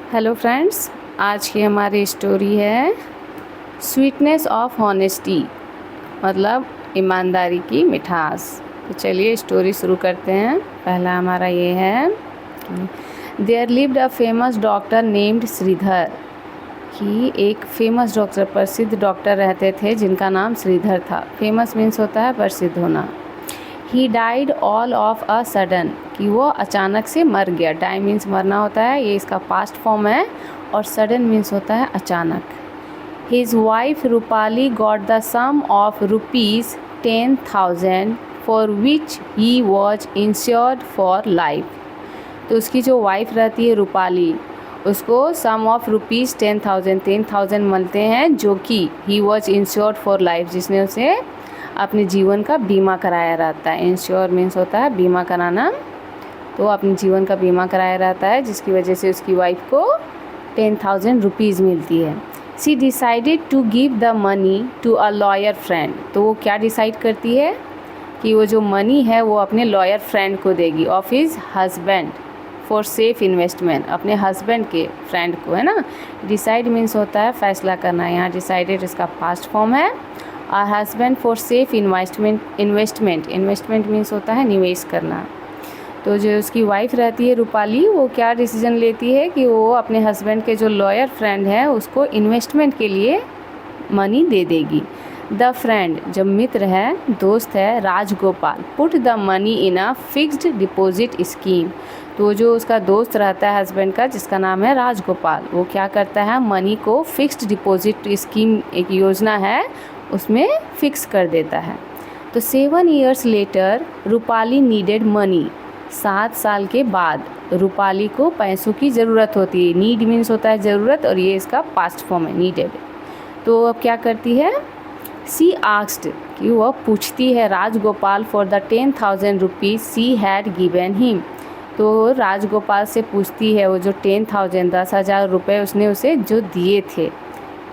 Hello friends, आज की हमारी स्टोरी है स्वीटनेस ऑफ हॉनेस्टी, मतलब ईमानदारी की मिठास। तो चलिए स्टोरी शुरू करते हैं। पहला हमारा ये है, there lived a famous doctor named Shridhar. कि एक फेमस डॉक्टर, प्रसिद्ध डॉक्टर रहते थे जिनका नाम श्रीधर था। फेमस मीन्स होता है प्रसिद्ध होना। He died all of a sudden, कि वो अचानक से मर गया। डाई मीन्स मरना होता है, ये इसका पास्ट फॉर्म है। और सडन मीन्स होता है अचानक। His wife Rupali got the sum of ₹10,000 for which he was insured for life. तो उसकी जो वाइफ रहती है रूपाली, उसको सम ऑफ ₹10,000 मिलते हैं, जो कि ही वॉज इंश्योर्ड फॉर लाइफ, जिसने उसे अपने जीवन का बीमा कराया रहता है। इंश्योर मीन्स होता है बीमा कराना। तो अपने जीवन का बीमा कराया रहता है, जिसकी वजह से उसकी वाइफ को ₹10,000 मिलती है। She decided to give the money to a lawyer friend. तो वो क्या डिसाइड करती है कि वो जो मनी है वो अपने लॉयर फ्रेंड को देगी, of his husband for safe investment, अपने हस्बैंड के फ्रेंड को, है ना। डिसाइड मीन्स होता है फैसला करना, यहाँ डिसाइडेड इसका पास्ट फॉर्म है। Our husband for safe investment means होता है निवेश करना। तो जो उसकी वाइफ रहती है रूपाली, वो क्या डिसीजन लेती है कि वो अपने हस्बैंड के जो लॉयर फ्रेंड है उसको इन्वेस्टमेंट के लिए मनी दे देगी। द फ्रेंड, जब मित्र है, दोस्त है, Rajgopal, put the money in a fixed deposit scheme. तो जो उसका दोस्त रहता है हस्बैंड का, जिसका नाम है राजगोपाल, वो क्या करता है, मनी को फिक्स्ड डिपॉजिट स्कीम, एक योजना है, उसमें फिक्स कर देता है। तो 7 years later Rupali needed money. 7 साल के बाद रूपाली को पैसों की ज़रूरत होती है। नीड मीन्स होता है ज़रूरत, और ये इसका पास्ट फॉर्म है, नीडेड। तो अब क्या करती है, सी आस्क्ड, कि वह पूछती है Rajgopal for the ₹10,000 she had given him. तो राजगोपाल से पूछती है वो जो 10,000 10,000 उसने उसे जो दिए थे।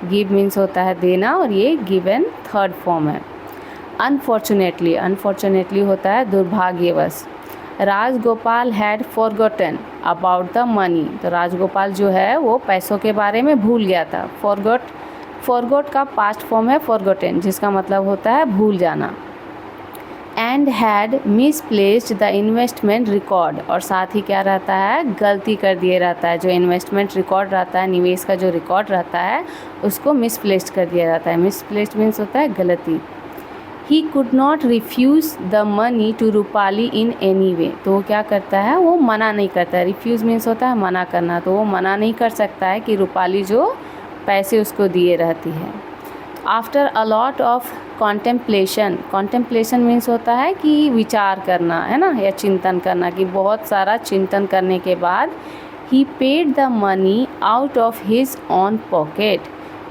गिव मीन्स होता है देना, और ये गिवन थर्ड फॉर्म है। अनफॉर्चुनेटली होता है दुर्भाग्यवश। Rajgopal had forgotten about the money. तो राजगोपाल जो है वो पैसों के बारे में भूल गया था। फॉरगॉट का पास्ट फॉर्म है फॉरगॉटन, जिसका मतलब होता है भूल जाना। And had misplaced the investment record, और साथ ही क्या रहता है, गलती कर दिए रहता है। जो इन्वेस्टमेंट रिकॉर्ड रहता है, निवेश का जो रिकॉर्ड रहता है, उसको मिसप्लेस्ड कर दिया जाता है। मिसप्लेस्ड मीन्स होता है गलती। He could not refuse the money to Rupali in any way. तो वो क्या करता है, वो मना नहीं करता है। रिफ्यूज़ मीन्स होता है मना करना, तो वो मना नहीं कर सकता है कि रूपाली जो पैसे उसको दिए रहती है। After a lot of contemplation means होता है कि विचार करना, है ना, या चिंतन करना, कि बहुत सारा चिंतन करने के बाद ही paid the money out of his own pocket.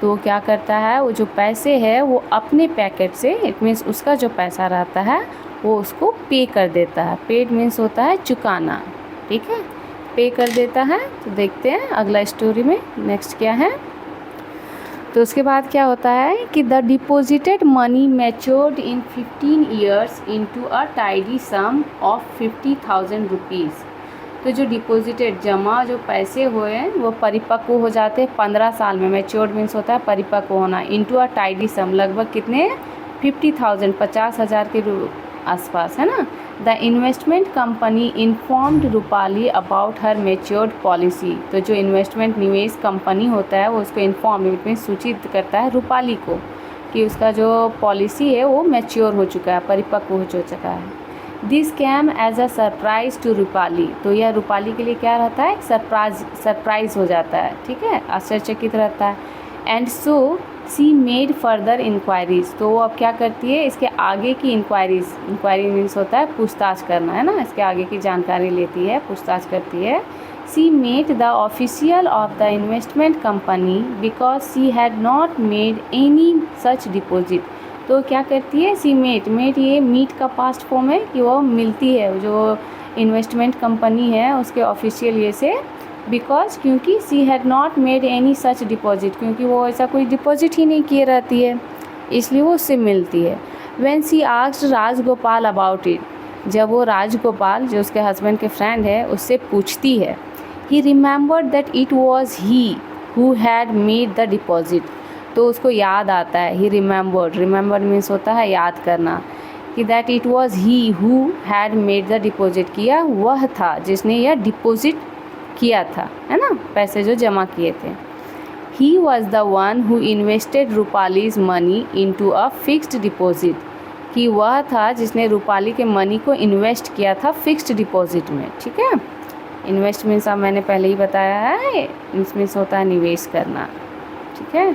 तो वो क्या करता है, वो जो पैसे है वो अपने पैकेट से, इट मीन्स उसका जो पैसा रहता है वो उसको पे कर देता है। पेड मीन्स होता है चुकाना, ठीक है, पे कर देता है। तो देखते हैं अगला स्टोरी में नेक्स्ट क्या है। तो उसके बाद क्या होता है कि the deposited money matured in 15 years into a tidy sum of ₹50,000। तो जो डिपॉजिटेड जमा जो पैसे हुए हैं वो परिपक्व हो जाते हैं 15 साल में। मैच्योर्ड मीन्स होता है परिपक्व होना। इनटू अ टाइडी सम, लगभग कितने, 50,000, 50,000 के आसपास, है ना। The investment company informed Rupali about her matured policy. तो जो इन्वेस्टमेंट निवेश कंपनी होता है वो उसको इन्फॉर्म में सूचित करता है रूपाली को कि उसका जो पॉलिसी है वो मैच्योर हो चुका है, परिपक्व हो चुका है। This came as a surprise to Rupali. तो यह रूपाली के लिए क्या रहता है, सरप्राइज हो जाता है, ठीक है, आश्चर्यचकित रहता है। And so she made further inquiries. तो वो अब क्या करती है, इसके आगे की इंक्वायरी मीन्स होता है पूछताछ करना, है ना, इसके आगे की जानकारी लेती है, पूछताछ करती है। She met the official of the investment company because she had not made any such deposit. तो क्या करती है, सी मेट ये मीट का पास्ट फॉर्म है, कि वो मिलती है जो इन्वेस्टमेंट कंपनी है उसके ऑफिशियल ये से, बिकॉज क्योंकि सी had not made any such deposit, क्योंकि वो ऐसा कोई डिपॉजिट ही नहीं किए रहती है, इसलिए वो उससे मिलती है। When she asked Rajgopal about it, जब वो राजगोपाल जो उसके हस्बैंड के फ्रेंड है उससे पूछती है ही remembered that it was he who had made the deposit, तो उसको याद आता है, ही रिमेंबर्ड मीन्स होता है याद करना, कि that it was he who had made the deposit, किया वह था जिसने यह डिपॉजिट किया था, है ना, पैसे जो जमा किए थे। He was the one who invested Rupali's money into a fixed deposit, कि वह था जिसने रूपाली के मनी को इन्वेस्ट किया था फिक्स्ड डिपॉजिट में। ठीक है, इन्वेस्ट मीन्स अब मैंने पहले ही बताया है, मीन्स होता है निवेश करना। ठीक है,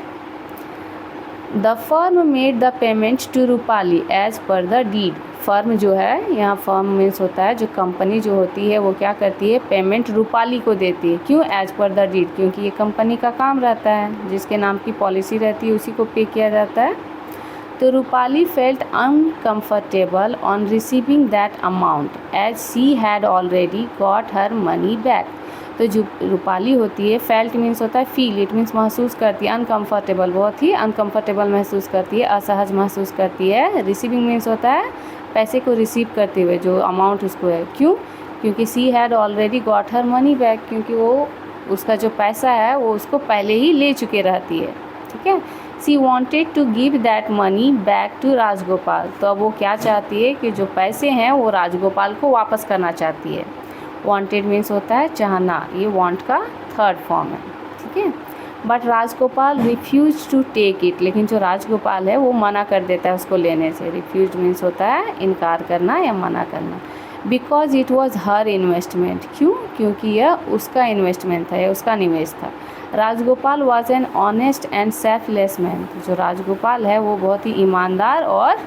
the firm made the payments to Rupali as per the deed, firm जो है, यहाँ फर्म मीन्स होता है जो कंपनी जो होती है वो क्या करती है, पेमेंट रूपाली को देती है। क्यों, एज पर द डीड, क्योंकि ये कंपनी का काम रहता है, जिसके नाम की पॉलिसी रहती है उसी को पे किया जाता है। तो Rupali felt uncomfortable on receiving that amount as she had already got her money back, तो जो रूपाली होती है, फेल्ट मीन्स होता है फील, इट मीन्स महसूस करती है, अनकम्फर्टेबल बहुत ही अनकम्फर्टेबल महसूस करती है, असहज महसूस करती है। रिसीविंग मीन्स होता है पैसे को रिसीव करते हुए जो अमाउंट उसको है। क्यों, क्योंकि सी had already got her money back, क्योंकि वो उसका जो पैसा है वो उसको पहले ही ले चुके रहती है। ठीक है, she wanted to give that money back to Rajgopal, तो अब वो क्या चाहती है कि जो पैसे हैं वो राजगोपाल को वापस करना चाहती है। वॉन्टेड मीन्स होता है चाहना, ये वॉन्ट का थर्ड फॉर्म है। ठीक है, but Rajgopal refuse to take it, लेकिन जो राजगोपाल है वो मना कर देता है उसको लेने से। रिफ्यूज मीन्स होता है इनकार करना या मना करना। Because it was her investment, क्यों, क्योंकि यह उसका इन्वेस्टमेंट था, यह उसका निवेश था। Rajgopal was an honest and selfless man, जो राजगोपाल है वो बहुत ही ईमानदार और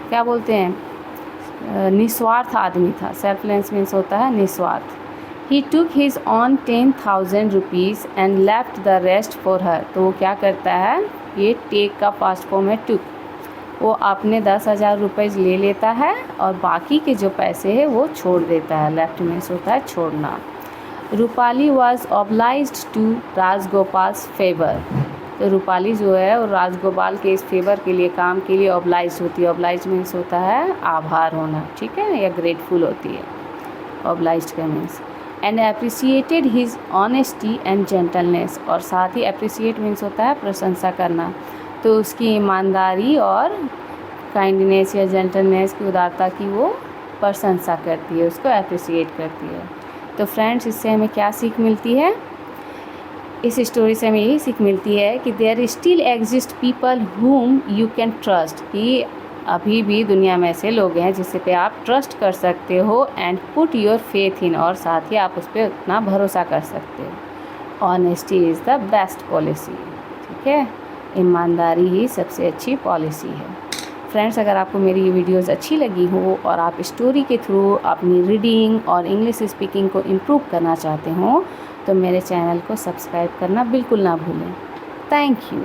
क्या बोलते हैं निस्वार्थ आदमी था। सेल्फलेस मीन्स होता है निस्वार्थ। He took his own 10,000 rupees and left the rest for her, तो वो क्या करता है, ये टेक का फास्ट फॉर्म है टुक, वो अपने 10,000 रुपये ले लेता है और बाकी के जो पैसे हैं वो छोड़ देता है। लेफ्ट मीन्स होता है छोड़ना। Rupali was obliged to Rajagopal's favour, तो रूपाली जो है और राजगोपाल के इस फेवर के लिए, काम के लिए ऑब्लाइज होती है। ऑब्लाइज मीन्स होता है आभार होना, ठीक है, या ग्रेटफुल होती है ऑब्लाइज्ड का means. And appreciated his honesty and gentleness, और साथ ही अप्रिसिएट मीन्स होता है प्रशंसा करना, तो उसकी ईमानदारी और काइंडनेस या जेंटलनेस की, उदारता की वो प्रशंसा करती है, उसको अप्रिसिएट करती है। तो फ्रेंड्स, इससे हमें क्या सीख मिलती है, इस स्टोरी से हमें यही सीख मिलती है कि there still exist people whom you can trust, कि अभी भी दुनिया में ऐसे लोग हैं जिससे पे आप ट्रस्ट कर सकते हो, and put your faith in, और साथ ही आप उस पर उतना भरोसा कर सकते हो। Honesty is the best policy, ठीक है, ईमानदारी ही सबसे अच्छी पॉलिसी है। फ्रेंड्स, अगर आपको मेरी ये वीडियोज़ अच्छी लगी हो और आप स्टोरी के थ्रू अपनी रीडिंग और इंग्लिश स्पीकिंग को इम्प्रूव करना चाहते हो तो मेरे चैनल को सब्सक्राइब करना बिल्कुल ना भूलें। Thank you.